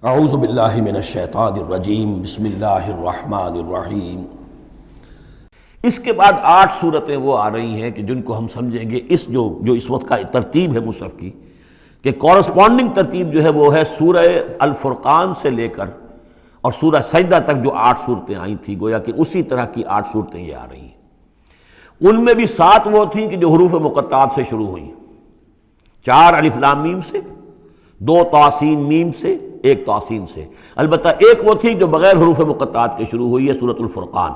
اعوذ باللہ من الشیطان الرجیم بسم اللہ الرحمن الرحیم۔ اس کے بعد 8 صورتیں وہ آ رہی ہیں کہ جن کو ہم سمجھیں گے جو اس وقت کا ترتیب ہے مصحف کی، کہ کورسپونڈنگ ترتیب جو ہے وہ ہے سورہ الفرقان سے لے کر اور سورہ سجدہ تک جو 8 صورتیں آئی تھیں، گویا کہ اسی طرح کی 8 صورتیں یہ آ رہی ہیں۔ ان میں بھی 7 وہ تھیں کہ جو حروف مقطعات سے شروع ہوئیں، 4 الف لام میم سے، 2 طاسین میم سے، 1 طاسین سے۔ البتہ ایک وہ تھی جو بغیر حروف مقطعات کے شروع ہوئی ہے، سورۃ الفرقان۔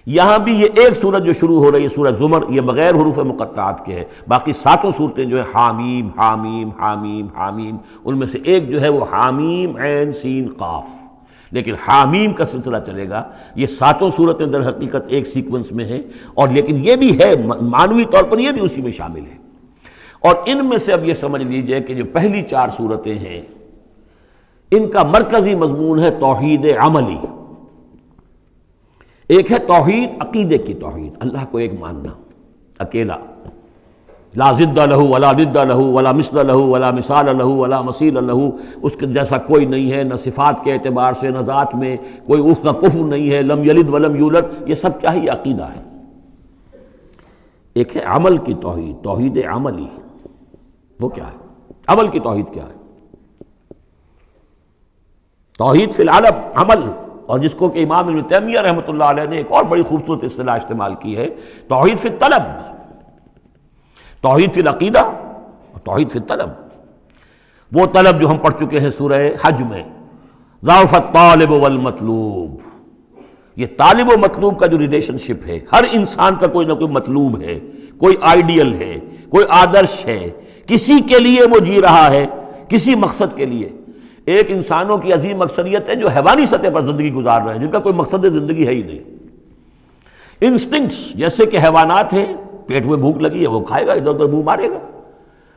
یہاں بھی یہ ایک سورت جو شروع ہو رہی ہے سورہ زمر، یہ بغیر حروف مقطعات کے ہے۔ باقی 7 صورتیں جو ہیں حامیم حامیم حامیم حامیم، ان میں سے ایک جو ہے وہ حامیم عین سین قاف، لیکن حامیم کا سلسلہ چلے گا۔ یہ 7 صورتیں در حقیقت ایک سیکوینس میں ہیں، اور لیکن یہ بھی ہے معنوی طور پر یہ بھی اسی میں شامل ہے۔ اور ان میں سے اب یہ سمجھ لیجئے کہ جو پہلی 4 صورتیں ہیں ان کا مرکزی مضمون ہے توحید عملی۔ ایک ہے توحید عقیدے کی توحید، اللہ کو ایک ماننا اکیلا، لا ضد لہ ولا ند لہ ولا مثل لہ ولا مثال لہ ولا مثیل لہ، اس کے جیسا کوئی نہیں ہے، نہ صفات کے اعتبار سے نہ ذات میں، کوئی اس کا کفر نہیں ہے، لم یلد ولم یولد۔ یہ سب کیا ہے؟ یہ عقیدہ ہے۔ ایک ہے عمل کی توحید، توحید عملی۔ وہ کیا ہے؟ عمل کی توحید کیا ہے؟ توحید فی العالم عمل، اور جس کو کہ امام ابن تیمیہ رحمۃ اللہ علیہ نے ایک اور بڑی خوبصورت اصطلاح استعمال کی ہے، توحید فی الطلب، توحید فی العقیدہ اور توحید فی الطلب۔ وہ طلب جو ہم پڑھ چکے ہیں سورہ حج میں، ضعف الطالب والمطلوب۔ یہ طالب و مطلوب کا جو ریلیشن شپ ہے، ہر انسان کا کوئی نہ کوئی مطلوب ہے، کوئی آئیڈیل ہے، کوئی آدرش ہے، کسی کے لیے وہ جی رہا ہے، کسی مقصد کے لیے۔ ایک انسانوں کی عظیم اکثریت ہے جو حیوانی سطح پر زندگی گزار رہے ہیں، جن کا کوئی مقصد زندگی ہے ہی نہیں۔ انسٹنکٹس جیسے کہ حیوانات ہیں، پیٹ میں بھوک لگی ہے وہ کھائے گا، ادھر ادھر منہ مارے گا۔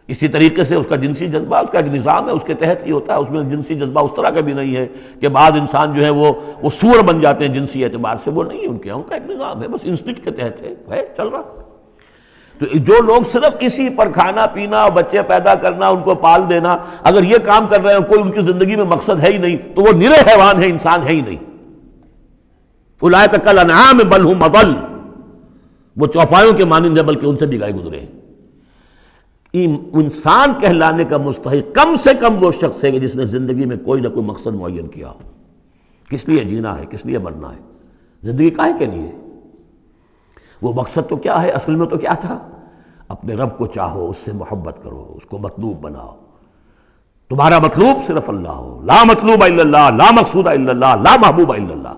اسی طریقے سے اس کا جنسی جذبہ، اس کا ایک نظام ہے، اس کے تحت ہی ہوتا ہے۔ اس میں جنسی جذبہ اس طرح کا بھی نہیں ہے کہ بعض انسان جو ہے وہ سور بن جاتے ہیں جنسی اعتبار سے، وہ نہیں ہے ان کا ایک نظام ہے، بس انسٹنکٹ کے تحت ہے چل رہا۔ تو جو لوگ صرف اسی پر کھانا پینا، بچے پیدا کرنا، ان کو پال دینا، اگر یہ کام کر رہے ہیں، کوئی ان کی زندگی میں مقصد ہے ہی نہیں، تو وہ نرے حیوان ہے، انسان ہے ہی نہیں۔ اولئک کالانعام بل ھم اضل، وہ چوپایوں کے مانند ہے بلکہ ان سے بھی گئے گزرے ہیں۔ انسان کہلانے کا مستحق کم سے کم وہ شخص ہے کہ جس نے زندگی میں کوئی نہ کوئی مقصد معین کیا ہو۔ کس لیے جینا ہے، کس لیے مرنا ہے، زندگی کاہے کے لیے؟ وہ مقصد تو کیا ہے؟ اصل میں تو کیا تھا؟ اپنے رب کو چاہو، اس سے محبت کرو، اس کو مطلوب بناؤ، تمہارا مطلوب صرف اللہ ہو، لا مطلوب الا اللہ، لا مقصود الا اللہ، لا محبوب الا اللہ۔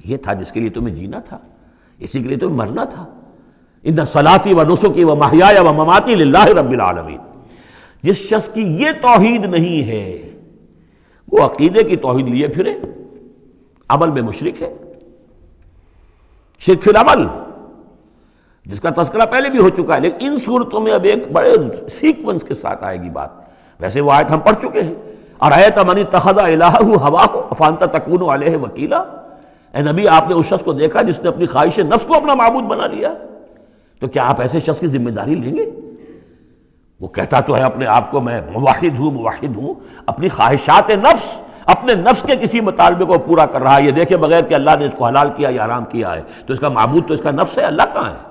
یہ تھا جس کے لیے تمہیں جینا تھا، اسی کے لیے تمہیں مرنا تھا۔ ان صلاتی و نسکی و محیای و مماتی للہ رب العالمین۔ جس شخص کی یہ توحید نہیں ہے وہ عقیدے کی توحید لیے پھرے، عمل میں مشرک ہے، شرک فی العمل، جس کا تذکرہ پہلے بھی ہو چکا ہے۔ لیکن ان صورتوں میں اب ایک بڑے سیکوینس کے ساتھ آئے گی بات۔ ویسے وہ آیت ہم پڑھ چکے ہیں، ارأیت من اتخذ الہہ ہواہ افانت تکون علیہ وکیلا۔ اے نبی، آپ نے اس شخص کو دیکھا جس نے اپنی خواہش نفس کو اپنا معبود بنا لیا، تو کیا آپ ایسے شخص کی ذمہ داری لیں گے؟ وہ کہتا تو ہے اپنے آپ کو میں موحد ہوں، اپنی خواہشات نفس، اپنے نفس کے کسی مطالبے کو پورا کر رہا ہے۔ یہ دیکھے بغیر کہ اللہ نے اس کو حلال کیا یا حرام کیا ہے، تو اس کا معبود تو اس کا نفس ہے، اللہ کہاں ہے؟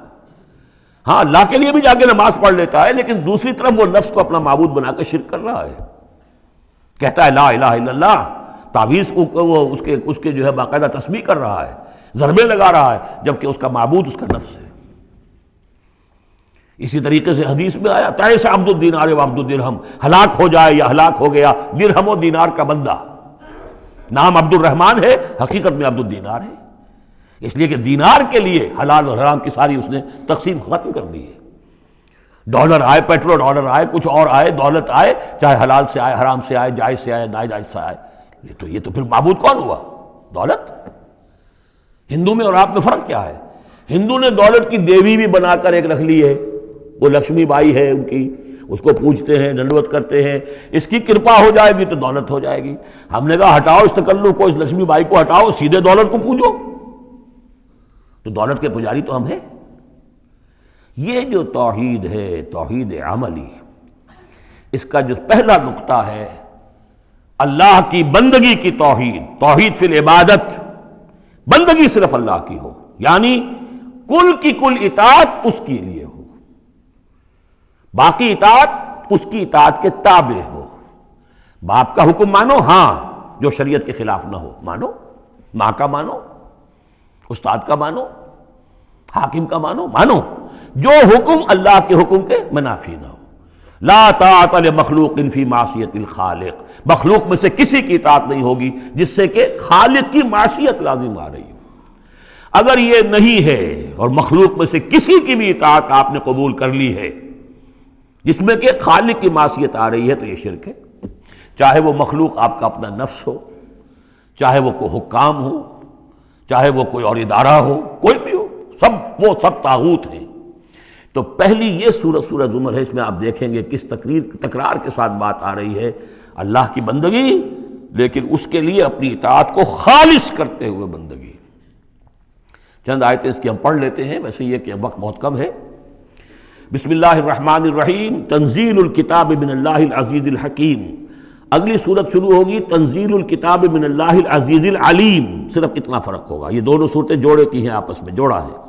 ہاں، اللہ کے لیے بھی جا کے نماز پڑھ لیتا ہے، لیکن دوسری طرف وہ نفس کو اپنا معبود بنا کے شرک کر رہا ہے۔ کہتا ہے لا الہ الا اللہ، تعویذ کو وہ اس کے جو ہے باقاعدہ تسبیح کر رہا ہے، ضربے لگا رہا ہے، جبکہ اس کا معبود اس کا نفس ہے۔ اسی طریقے سے حدیث میں آیا تعیس عبد الدینار و عبد الدرہم، ہلاک ہو جائے یا ہلاک ہو گیا درہم و دینار کا بندہ۔ نام عبد الرحمن ہے، حقیقت میں عبد الدینار ہے، اس لیے کہ دینار کے لیے حلال اور حرام کی ساری اس نے تقسیم ختم کر دی ہے۔ ڈالر آئے، پیٹرو ڈالر آئے، کچھ اور آئے، دولت آئے، چاہے حلال سے آئے، حرام سے آئے، جائز سے آئے، ناجائز سے آئے، یہ تو پھر معبود کون ہوا؟ دولت۔ ہندو میں اور آپ میں فرق کیا ہے؟ ہندو نے دولت کی دیوی بھی بنا کر ایک رکھ لی ہے، وہ لکشمی بائی ہے ان کی، اس کو پوجتے ہیں، دنڈوت کرتے ہیں، اس کی کرپا ہو جائے گی تو دولت ہو جائے گی۔ ہم نے کہا ہٹاؤ اس تکلف کو، اس لکشمی بائی کو ہٹاؤ، سیدھے دولت کو پوجو، تو دولت کے پجاری تو ہم ہیں۔ یہ جو توحید ہے، توحید عملی، اس کا جو پہلا نقطہ ہے اللہ کی بندگی کی توحید، توحید فی العبادت، بندگی صرف اللہ کی ہو، یعنی کل کی کل اطاعت اس کے لیے ہو، باقی اطاعت اس کی اطاعت کے تابع ہو۔ باپ کا حکم مانو، ہاں، جو شریعت کے خلاف نہ ہو مانو، ماں کا مانو، استاد کا مانو، حاکم کا مانو، جو حکم اللہ کے حکم کے منافی نہ ہو۔ لا طاعت لمخلوق فی معصیت الخالق، مخلوق میں سے کسی کی اطاعت نہیں ہوگی جس سے کہ خالق کی معصیت لازم آ رہی ہو۔ اگر یہ نہیں ہے اور مخلوق میں سے کسی کی بھی اطاعت آپ نے قبول کر لی ہے جس میں کہ خالق کی معصیت آ رہی ہے تو یہ شرک ہے، چاہے وہ مخلوق آپ کا اپنا نفس ہو، چاہے وہ کوئی حکام ہو، چاہے وہ کوئی اور ادارہ ہو، کوئی بھی ہو، وہ سب طاغوت ہیں۔ تو پہلی یہ سورہ زمر ہے، اس میں آپ دیکھیں گے کس تکرار کے ساتھ بات آ رہی ہے، اللہ کی بندگی، لیکن اس کے لیے اپنی اطاعت کو خالص کرتے ہوئے بندگی۔ چند آیتیں اس کی ہم پڑھ لیتے ہیں، ویسے یہ کہ وقت بہت کم ہے۔ بسم اللہ الرحمن الرحیم، تنزیل الکتاب من اللہ العزیز الحکیم۔ اگلی صورت شروع ہوگی تنزیل الکتاب من اللہ العزیز العلیم، صرف اتنا فرق ہوگا، یہ دونوں صورتیں جوڑے کی ہیں، آپس میں جوڑا ہے،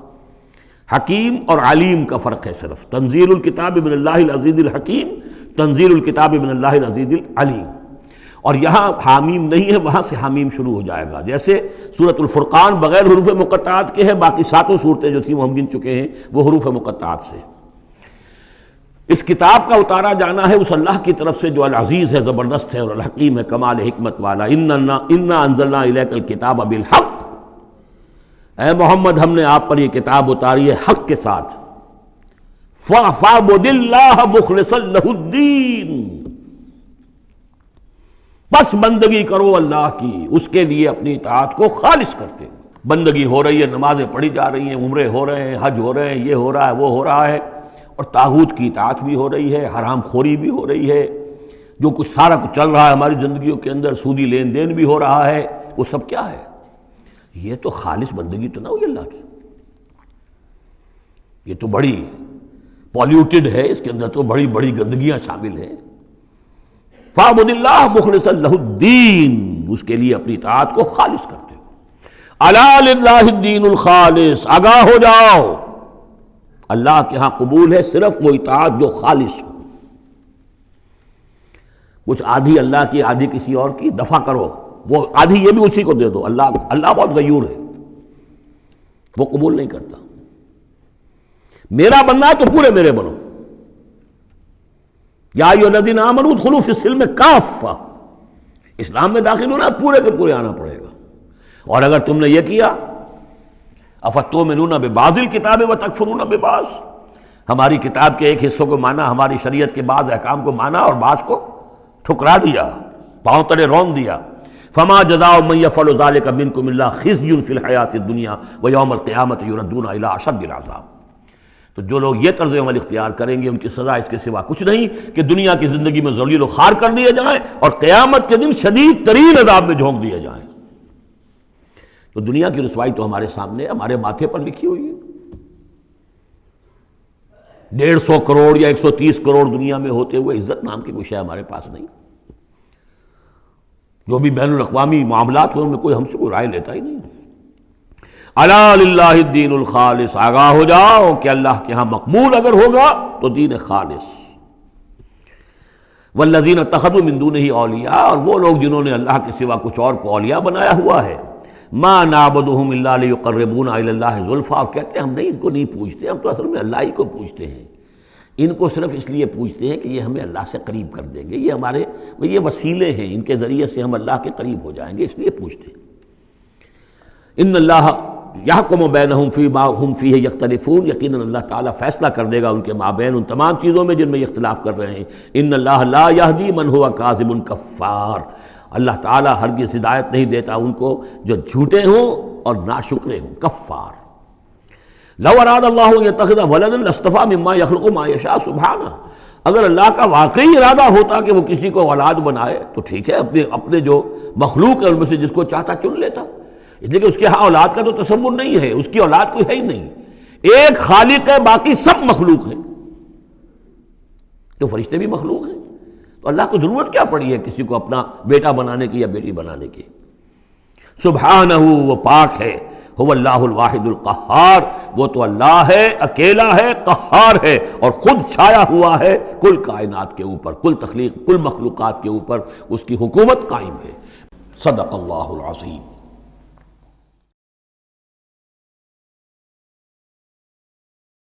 حکیم اور علیم کا فرق ہے صرف، تنزیل الکتاب من اللہ العزیز الحکیم، تنزیل الکتاب من اللہ العزیز العلیم۔ اور یہاں حامیم نہیں ہے، وہاں سے حامیم شروع ہو جائے گا، جیسے سورۃ الفرقان بغیر حروف مقطعات کے ہے، باقی ساتوں صورتیں جو تھیں وہ ہم گن چکے ہیں وہ حروف مقطعات سے۔ اس کتاب کا اتارا جانا ہے اس اللہ کی طرف سے جو العزیز ہے، زبردست ہے، اور الحکیم ہے، کمال حکمت والا۔ انا انزلنا الیک الکتاب بالحق، اے محمد ہم نے آپ پر یہ کتاب اتاری ہے حق کے ساتھ۔ فاعبد اللہ مخلصا لہ الدین، بس بندگی کرو اللہ کی، اس کے لیے اپنی اطاعت کو خالص کرتے ہو۔ بندگی ہو رہی ہے، نمازیں پڑھی جا رہی ہیں، عمرے ہو رہے ہیں، حج ہو رہے ہیں، یہ ہو رہا ہے، وہ ہو رہا ہے، اور طاغوت کی اطاعت بھی ہو رہی ہے، حرام خوری بھی ہو رہی ہے، جو کچھ سارا کچھ چل رہا ہے ہماری زندگیوں کے اندر، سودی لین دین بھی ہو رہا ہے، وہ سب کیا ہے؟ یہ تو خالص بندگی تو نہ ہوئی اللہ کی، یہ تو بڑی پالیوٹڈ ہے، اس کے اندر تو بڑی بڑی گندگیاں شامل ہیں۔ فاعبد اللہ مخلصا لہ الدین، اس کے لیے اپنی اطاعت کو خالص کرتے ہو۔ الا للہ الدین الخالص، آگاہ ہو جاؤ، اللہ کے ہاں قبول ہے صرف وہ اطاعت جو خالص ہو۔ کچھ آدھی اللہ کی آدھی کسی اور کی، دفع کرو، وہ آدھی یہ بھی اسی کو دے دو۔ اللہ بہت غیور ہے، وہ قبول نہیں کرتا۔ میرا بننا ہے تو پورے میرے بنو، یا ایھا الذین آمنوا ادخلوا فی السلم کافہ، اسلام میں داخل ہونا پورے کے پورے آنا پڑے گا۔ اور اگر تم نے یہ کیا، افتؤمنون ببعض الکتاب وتکفرون ببعض، ہماری کتاب کے ایک حصوں کو مانا، ہماری شریعت کے بعض احکام کو مانا اور بعض کو ٹھکرا دیا، پاؤں تلے رون دیا۔ فما جزاء من يفعل ذلك منكم الا خزي في الحیاۃ الدنیا ویوم القیامۃ یردون الی اشد العذاب۔ تو جو لوگ یہ طرز عمل اختیار کریں گے ان کی سزا اس کے سوا کچھ نہیں کہ دنیا کی زندگی میں ذلیل و خوار کر دیے جائیں اور قیامت کے دن شدید ترین عذاب میں جھونک دیے جائیں۔ تو دنیا کی رسوائی تو ہمارے سامنے، ہمارے ماتھے پر لکھی ہوئی ہے۔ 150 کروڑ یا 130 کروڑ دنیا میں ہوتے ہوئے عزت نام کی کوئی شے ہمارے پاس نہیں۔ جو بھی بین الاقوامی معاملات ہیں ان میں کوئی ہم سے کوئی رائے لیتا ہی نہیں۔ الا للہ الدین الخالص، آگاہ ہو جاؤ کہ اللہ کے ہاں مقبول اگر ہوگا تو دین خالص۔ والذین اتخذوا من دونہ اولیاء، اور وہ لوگ جنہوں نے اللہ کے سوا کچھ اور کو اولیاء بنایا ہوا ہے، ما نعبدہم الا لیقربونا الی اللہ زلفیٰ، اور کہتے ہیں ہم نہیں ان کو نہیں پوجتے، ہم تو اصل میں اللہ ہی کو پوجتے ہیں، ان کو صرف اس لیے پوجتے ہیں کہ یہ ہمیں اللہ سے قریب کر دیں گے، یہ ہمارے یہ وسیلے ہیں، ان کے ذریعے سے ہم اللہ کے قریب ہو جائیں گے، اس لیے پوجتے ہیں۔ ان اللہ یحکم بینہم فیما ہم فیہ یختلفون، یقیناً اللہ تعالیٰ فیصلہ کر دے گا ان کے مابین ان تمام چیزوں میں جن میں یہ اختلاف کر رہے ہیں۔ ان اللہ لا یہدی من ہوا کاذب کفار، اللہ تعالیٰ ہرگز ہدایت نہیں دیتا ان کو جو جھوٹے ہوں اور ناشکرے ہوں، کفار۔ لو اراد اللہ ان یتخذ ولدا لاصطفیٰ مما یخلق ما یشاء سبحانہ، اگر اللہ کا واقعی ارادہ ہوتا کہ وہ کسی کو اولاد بنائے تو ٹھیک ہے، اپنے جو مخلوق ہے ان میں سے جس کو چاہتا چن لیتا، اس لیے کہ اس کے ہاں اولاد کا تو تصور نہیں ہے، اس کی اولاد کوئی ہے ہی نہیں، ایک خالق ہے، باقی سب مخلوق ہیں۔ تو فرشتے بھی مخلوق ہیں، تو اللہ کو ضرورت کیا پڑی ہے کسی کو اپنا بیٹا بنانے کی یا بیٹی بنانے کی؟ سبحانہ، وہ پاک ہے، هو اللہ الواحد القہار، وہ تو اللہ ہے، اکیلا ہے، قہار ہے، اور خود چھایا ہوا ہے کل کائنات کے اوپر، کل تخلیق، کل مخلوقات کے اوپر اس کی حکومت قائم ہے۔ صدق اللہ العظیم۔